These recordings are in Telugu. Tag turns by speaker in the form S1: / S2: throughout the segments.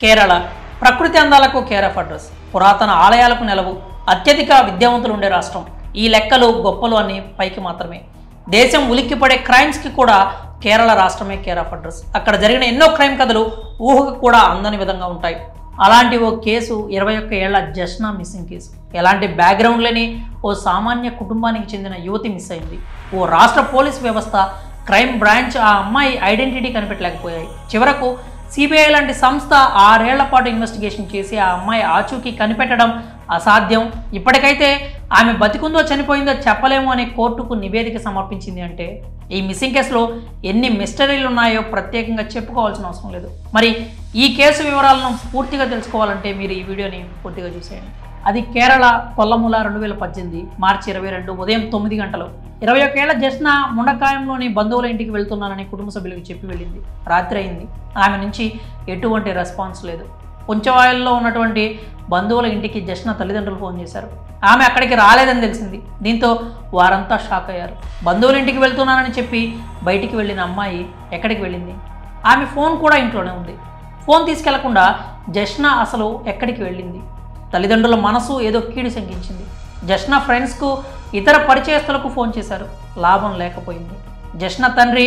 S1: కేరళ ప్రకృతి అందాలకు కేర్ ఆఫ్ అడ్రస్, పురాతన ఆలయాలకు నెలవు, అత్యధిక విద్యావంతులు ఉండే రాష్ట్రం. ఈ లెక్కలు గొప్పలు అని పైకి మాత్రమే. దేశం ఉలిక్కిపడే క్రైమ్స్కి కూడా కేరళ రాష్ట్రమే కేర్ ఆఫ్ అడ్రస్. అక్కడ జరిగిన ఎన్నో క్రైమ్ కథలు ఊహకు కూడా అందని విధంగా ఉంటాయి. అలాంటి ఓ కేసు 21 ఏళ్ల జస్నా మిస్సింగ్ కేసు. ఎలాంటి బ్యాక్గ్రౌండ్ లేని ఓ సామాన్య కుటుంబానికి చెందిన యువతి మిస్ అయింది. ఓ రాష్ట్ర పోలీస్ వ్యవస్థ, క్రైమ్ బ్రాంచ్ ఆ అమ్మాయి ఐడెంటిటీ కనిపెట్టలేకపోయాయి. చివరకు సిబిఐ లాంటి సంస్థ 6 ఏళ్ల పాటు ఇన్వెస్టిగేషన్ చేసి ఆ అమ్మాయి ఆచూకీ కనిపెట్టడం అసాధ్యం, ఇప్పటికైతే ఆమె బతికుందో చనిపోయిందో చెప్పలేము అనే కోర్టుకు నివేదిక సమర్పించింది. అంటే ఈ మిస్సింగ్ కేసులో ఎన్ని మిస్టరీలు ఉన్నాయో ప్రత్యేకంగా చెప్పుకోవాల్సిన అవసరం లేదు. మరి ఈ కేసు వివరాలను పూర్తిగా తెలుసుకోవాలంటే మీరు ఈ వీడియోని పూర్తిగా చూసేయండి. అది కేరళ కొల్లముల 2018 మార్చి 22 ఉదయం 9 గంటలు 21 ఏళ్ల జస్నా ముండకాయంలోని బంధువుల ఇంటికి వెళ్తున్నానని కుటుంబ సభ్యులకు చెప్పి వెళ్ళింది. రాత్రి అయింది. ఆమె నుంచి ఎటువంటి రెస్పాన్స్ లేదు. పుంచవాయిల్లో ఉన్నటువంటి బంధువుల ఇంటికి జస్నా తల్లిదండ్రులు ఫోన్ చేశారు. ఆమె అక్కడికి రాలేదని తెలిసింది. దీంతో వారంతా షాక్ అయ్యారు. బంధువుల ఇంటికి వెళ్తున్నానని చెప్పి బయటికి వెళ్ళిన అమ్మాయి ఎక్కడికి వెళ్ళింది? ఆమె ఫోన్ కూడా ఇంట్లోనే ఉంది. ఫోన్ తీసుకెళ్లకుండా జస్నా అసలు ఎక్కడికి వెళ్ళింది? తల్లిదండ్రుల మనసు ఏదో కీడు శంకించింది. జస్నా ఫ్రెండ్స్కు, ఇతర పరిచయస్తులకు ఫోన్ చేశారు. లాభం లేకపోయింది. జస్నా తండ్రి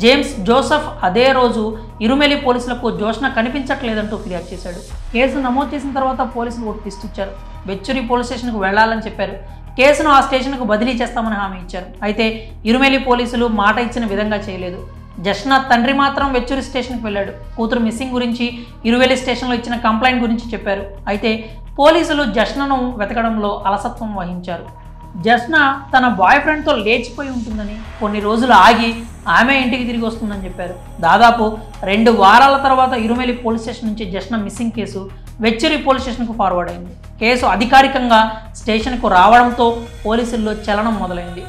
S1: జేమ్స్ జోసెఫ్ అదే రోజు ఇరుమెలి పోలీసులకు జోస్నా కనిపించట్లేదంటూ ఫిర్యాదు చేశాడు. కేసు నమోదు చేసిన తర్వాత పోలీసులు ఒక ట్విస్ట్ ఇచ్చారు. వెచ్చూరి పోలీస్ స్టేషన్కు వెళ్లాలని చెప్పారు. కేసును ఆ స్టేషన్కు బదిలీ చేస్తామని హామీ ఇచ్చారు. అయితే ఇరుమెలి పోలీసులు మాట ఇచ్చిన విధంగా చేయలేదు. జస్నా తండ్రి మాత్రం వెచ్చూరి స్టేషన్కి వెళ్ళాడు. కూతురు మిస్సింగ్ గురించి ఇరువెలి స్టేషన్లో ఇచ్చిన కంప్లైంట్ గురించి చెప్పారు. అయితే పోలీసులు జస్నాను వెతకడంలో అలసత్వం వహించారు. జస్నా తన బాయ్ ఫ్రెండ్తో లేచిపోయి ఉంటుందని, కొన్ని రోజులు ఆగి ఆమె ఇంటికి తిరిగి వస్తుందని చెప్పారు. దాదాపు 2 వారాల తర్వాత ఇరుమెలి పోలీస్ స్టేషన్ నుంచి జస్నా మిస్సింగ్ కేసు వెచ్చూరి పోలీస్ స్టేషన్కు ఫార్వర్డ్ అయింది. కేసు అధికారికంగా స్టేషన్కు రావడంతో పోలీసుల్లో చలనం మొదలైంది.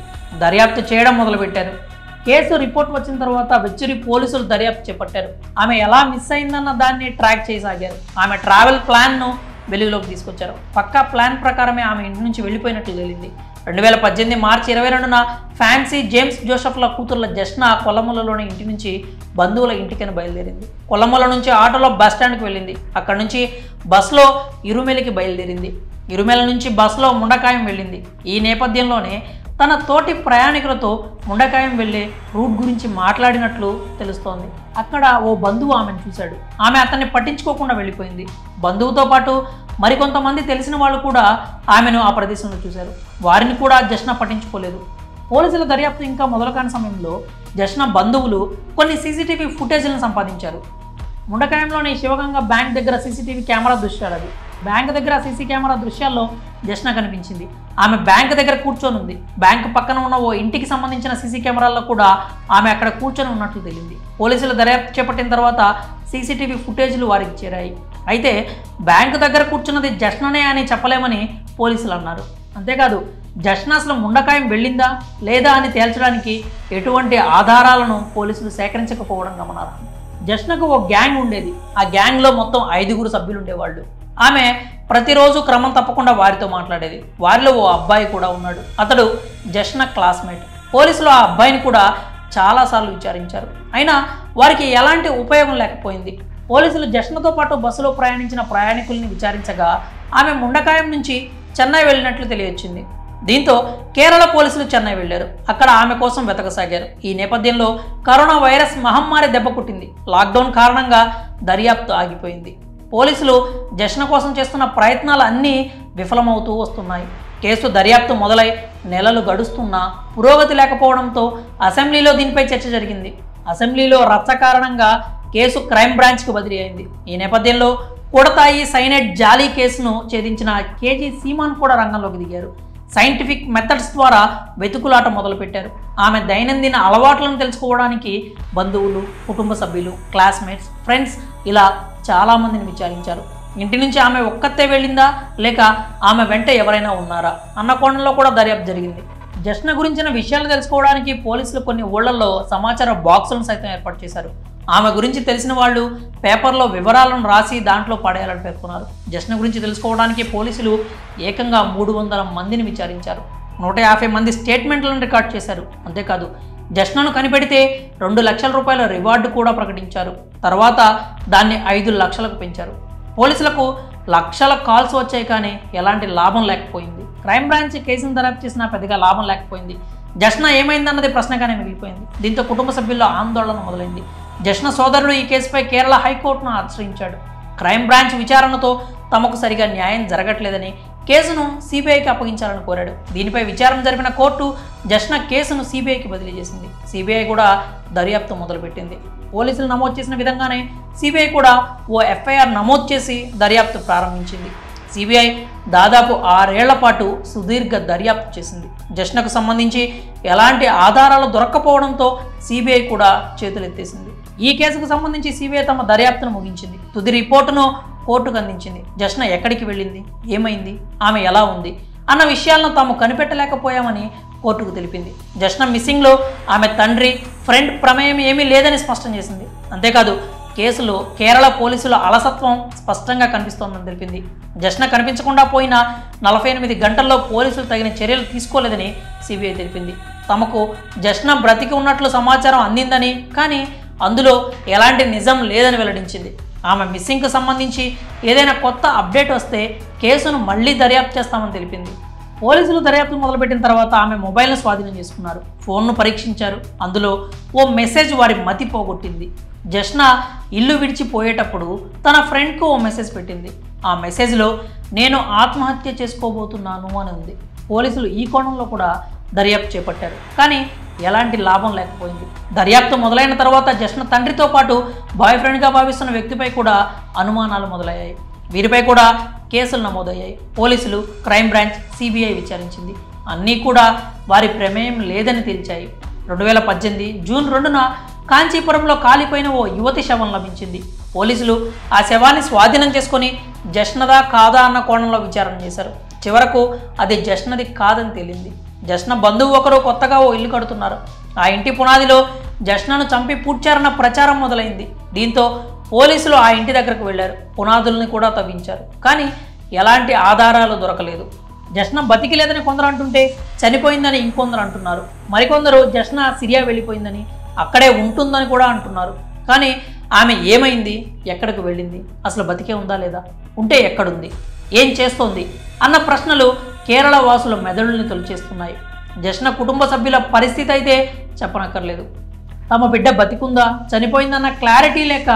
S1: దర్యాప్తు చేయడం మొదలుపెట్టారు. కేసు రిపోర్ట్ వచ్చిన తర్వాత వెచ్చూరి పోలీసులు దర్యాప్తు చేపట్టారు. ఆమె ఎలా మిస్ అయిందన్న దాన్ని ట్రాక్ చేయసాగారు. ఆమె ట్రావెల్ ప్లాన్ను వెలుగులోకి తీసుకొచ్చారు. పక్కా ప్లాన్ ప్రకారమే ఆమె ఇంటి నుంచి వెళ్ళిపోయినట్లు తేలింది. 2018 మార్చి 22న ఫ్యాన్సీ జేమ్స్ జోసెఫ్ల కూతుర్ల జస్నా కొల్లములలోని ఇంటి నుంచి బంధువుల ఇంటికని బయలుదేరింది. కొల్లముల నుంచి ఆటోలో బస్టాండ్కి వెళ్ళింది. అక్కడ నుంచి బస్సులో ఇరుమెలికి బయలుదేరింది. ఇరుమెల నుంచి బస్సులో ముండకాయం వెళ్ళింది. ఈ నేపథ్యంలోనే తన తోటి ప్రయాణికులతో ముండకాయం వెళ్ళే రూట్ గురించి మాట్లాడినట్లు తెలుస్తోంది. అక్కడ ఓ బంధువు ఆమెను చూశాడు. ఆమె అతన్ని పట్టించుకోకుండా వెళ్ళిపోయింది. బంధువుతో పాటు మరికొంతమంది తెలిసిన వాళ్ళు కూడా ఆమెను ఆ ప్రదేశంలో చూశారు. వారిని కూడా జస్నా పట్టించుకోలేదు. పోలీసుల దర్యాప్తు ఇంకా మొదలు కాని సమయంలో జస్నా బంధువులు కొన్ని సీసీటీవీ ఫుటేజ్లను సంపాదించారు. ముండకాయంలోని శివగంగా బ్యాంక్ దగ్గర సీసీటీవీ కెమెరా దృశ్యాలు అవి. బ్యాంక్ దగ్గర సీసీ కెమెరా దృశ్యాల్లో జస్నా కనిపించింది. ఆమె బ్యాంక్ దగ్గర కూర్చొని ఉంది. బ్యాంక్ పక్కన ఉన్న ఓ ఇంటికి సంబంధించిన సీసీ కెమెరాల్లో కూడా ఆమె అక్కడ కూర్చొని ఉన్నట్లు తెలిసింది. పోలీసులు దర్యాప్తు చేపట్టిన తర్వాత సీసీటీవీ ఫుటేజ్లు వారికి చేరాయి. అయితే బ్యాంక్ దగ్గర కూర్చున్నది జస్నానే అని చెప్పలేమని పోలీసులు అన్నారు. అంతేకాదు జస్నా అసలు ముండకాయం వెళ్ళిందా లేదా అని తేల్చడానికి ఎటువంటి ఆధారాలను పోలీసులు సేకరించకపోవడం గమనార్హం. జస్నాకు ఓ గ్యాంగ్ ఉండేది. ఆ గ్యాంగ్లో మొత్తం 5 సభ్యులు ఉండేవాళ్ళు. ఆమె ప్రతిరోజు క్రమం తప్పకుండా వారితో మాట్లాడేది. వారిలో ఓ అబ్బాయి కూడా ఉన్నాడు. అతడు జస్నా క్లాస్మేట్. పోలీసులు ఆ అబ్బాయిని కూడా చాలాసార్లు విచారించారు. అయినా వారికి ఎలాంటి ఉపయోగం లేకపోయింది. పోలీసులు జస్నాతో పాటు బస్సులో ప్రయాణించిన ప్రయాణికుల్ని విచారించగా ఆమె ముండకాయం నుంచి చెన్నై వెళ్ళినట్లు తెలియొచ్చింది. దీంతో కేరళ పోలీసులు చెన్నై వెళ్లారు. అక్కడ ఆమె కోసం వెతకసాగారు. ఈ నేపథ్యంలో కరోనా వైరస్ మహమ్మారి దెబ్బ కొట్టింది. లాక్డౌన్ కారణంగా దర్యాప్తు ఆగిపోయింది. పోలీసులు జస్నా కోసం చేస్తున్న ప్రయత్నాలు అన్నీ విఫలమవుతూ వస్తున్నాయి. కేసు దర్యాప్తు మొదలై నెలలు గడుస్తున్నా పురోగతి లేకపోవడంతో అసెంబ్లీలో దీనిపై చర్చ జరిగింది. అసెంబ్లీలో రచ్చ కారణంగా కేసు క్రైమ్ బ్రాంచ్కు బదిలీ అయింది. ఈ నేపథ్యంలో కొడతాయి సైనైడ్ జాలీ కేసును ఛేదించిన కేజీ సీమాన్ కూడా రంగంలోకి దిగారు. సైంటిఫిక్ మెథడ్స్ ద్వారా వెతుకులాట మొదలుపెట్టారు. ఆమె దైనందిన అలవాట్లను తెలుసుకోవడానికి బంధువులు, కుటుంబ సభ్యులు, క్లాస్మేట్స్, ఫ్రెండ్స్ ఇలా చాలామందిని విచారించారు. ఇంటి నుంచి ఆమె ఒక్కతే వెళ్ళిందా లేక ఆమె వెంట ఎవరైనా ఉన్నారా అన్న కోణంలో కూడా దర్యాప్తు జరిగింది. జస్నా గురించిన విషయాలు తెలుసుకోవడానికి పోలీసులు కొన్ని ఊళ్లలో సమాచార బాక్సులను సైతం ఏర్పాటు చేశారు. ఆమె గురించి తెలిసిన వాళ్ళు పేపర్లో వివరాలను రాసి దాంట్లో పడేయాలని పేర్కొన్నారు. జస్నా గురించి తెలుసుకోవడానికి పోలీసులు ఏకంగా 300 మందిని విచారించారు. 150 మంది స్టేట్మెంట్లను రికార్డ్ చేశారు. అంతేకాదు జస్నాను కనిపెడితే 2 లక్షల రూపాయల రివార్డు కూడా ప్రకటించారు. తర్వాత దాన్ని 5 లక్షలకు పెంచారు. పోలీసులకు లక్షల కాల్స్ వచ్చాయి, కానీ ఎలాంటి లాభం లేకపోయింది. క్రైమ్ బ్రాంచ్ కేసును దర్యాప్తు చేసినా పెద్దగా లాభం లేకపోయింది. జష్న ఏమైందన్నది ప్రశ్నగానే మిగిలిపోయింది. దీంతో కుటుంబ సభ్యుల్లో ఆందోళన మొదలైంది. జష్న సోదరుడు ఈ కేసుపై కేరళ హైకోర్టును ఆశ్రయించాడు. క్రైమ్ బ్రాంచ్ విచారణతో తమకు సరిగా న్యాయం జరగట్లేదని కేసును సిబిఐకి అప్పగించాలని కోరాడు. దీనిపై విచారణ జరిపిన కోర్టు జష్న కేసును సిబిఐకి బదిలీ చేసింది. సిబిఐ కూడా దర్యాప్తు మొదలుపెట్టింది. పోలీసులు నమోదు చేసిన విధంగానే సిబిఐ కూడా ఓ ఎఫ్ఐఆర్ నమోదు చేసి దర్యాప్తు ప్రారంభించింది. సిబిఐ దాదాపు 6 ఏళ్ల పాటు సుదీర్ఘ దర్యాప్తు చేసింది. జష్నకు సంబంధించి ఎలాంటి ఆధారాలు దొరక్కపోవడంతో సిబిఐ కూడా చేతులెత్తేసింది. ఈ కేసుకు సంబంధించి సిబిఐ తమ దర్యాప్తును ముగించింది. తుది రిపోర్టును కోర్టుకు అందించింది. జష్న ఎక్కడికి వెళ్ళింది, ఏమైంది, ఆమె ఎలా ఉంది అన్న విషయాలను తాము కనిపెట్టలేకపోయామని కోర్టుకు తెలిపింది. జష్న మిస్సింగ్లో ఆమె తండ్రి, ఫ్రెండ్ ప్రమేయం ఏమీ లేదని స్పష్టం చేసింది. అంతేకాదు కేసులో కేరళ పోలీసుల అలసత్వం స్పష్టంగా కనిపిస్తోందని తెలిపింది. జష్న కనిపించకుండా పోయిన 48 గంటల్లో పోలీసులు తగిన చర్యలు తీసుకోలేదని సిబిఐ తెలిపింది. తమకు జష్న బ్రతికి ఉన్నట్లు సమాచారం అందిందని, కానీ అందులో ఎలాంటి నిజం లేదని వెల్లడించింది. ఆమె మిస్సింగ్కు సంబంధించి ఏదైనా కొత్త అప్డేట్ వస్తే కేసును మళ్లీ దర్యాప్తు చేస్తామని తెలిపింది. పోలీసులు దర్యాప్తు మొదలుపెట్టిన తర్వాత ఆమె మొబైల్ను స్వాధీనం చేసుకున్నారు. ఫోన్ను పరీక్షించారు. అందులో ఓ మెసేజ్ వారి మతి పోగొట్టింది. జష్న ఇల్లు విడిచిపోయేటప్పుడు తన ఫ్రెండ్కు ఓ మెసేజ్ పెట్టింది. ఆ మెసేజ్లో నేను ఆత్మహత్య చేసుకోబోతున్నాను అని ఉంది. పోలీసులు ఈ కోణంలో కూడా దర్యాప్తు చేపట్టారు, కానీ ఎలాంటి లాభం లేకపోయింది. దర్యాప్తు మొదలైన తర్వాత జష్న తండ్రితో పాటు బాయ్ ఫ్రెండ్గా భావిస్తున్న వ్యక్తిపై కూడా అనుమానాలు మొదలయ్యాయి. వీరిపై కూడా కేసులు నమోదయ్యాయి. పోలీసులు, క్రైమ్ బ్రాంచ్, సిబిఐ విచారించింది. అన్నీ కూడా వారి ప్రమేయం లేదని తేల్చాయి. 2018 జూన్ 2న కాంచీపురంలో కాలిపోయిన ఓ యువతి శవం లభించింది. పోలీసులు ఆ శవాన్ని స్వాధీనం చేసుకొని జష్నదా కాదా అన్న కోణంలో విచారణ చేశారు. చివరకు అది జష్నది కాదని తేలింది. జష్న బంధువు ఒకరు కొత్తగా ఓ ఇల్లు కడుతున్నారు. ఆ ఇంటి పునాదిలో జష్నను చంపి పూడ్చారన్న ప్రచారం మొదలైంది. దీంతో పోలీసులు ఆ ఇంటి దగ్గరకు వెళ్లారు. పునాదుల్ని కూడా తవ్వించారు, కానీ ఎలాంటి ఆధారాలు దొరకలేదు. జష్న బతికి లేదని కొందరు అంటుంటే చనిపోయిందని ఇంకొందరు అంటున్నారు. మరికొందరు జష్న సిరియా వెళ్ళిపోయిందని, అక్కడే ఉంటుందని కూడా అంటున్నారు. కానీ ఆమె ఏమైంది, ఎక్కడికి వెళ్ళింది, అసలు బతికే ఉందా లేదా, ఉంటే ఎక్కడుంది, ఏం చేస్తోంది అన్న ప్రశ్నలు కేరళ వాసుల మెదడుల్ని తొలిచేస్తున్నాయి. జష్న కుటుంబ సభ్యుల పరిస్థితి అయితే చెప్పనక్కర్లేదు. తమ బిడ్డ బతికుందా, చనిపోయిందన్న క్లారిటీ లేక,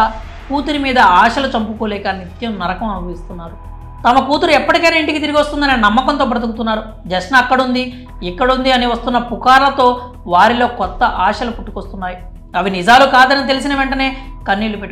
S1: కూతురి మీద ఆశలు చంపుకోలేక నిత్యం నరకం అనుభవిస్తున్నారు. తమ కూతురు ఎప్పటికైనా ఇంటికి తిరిగి వస్తుందనే నమ్మకంతో బ్రతుకుతున్నారు. జష్న అక్కడుంది, ఇక్కడుంది అని వస్తున్న పుకార్లతో వారిలో కొత్త ఆశలు పుట్టుకొస్తున్నాయి. అవి నిజాలు కాదని తెలిసిన వెంటనే కన్నీళ్లు పెట్టుకుంటున్నారు.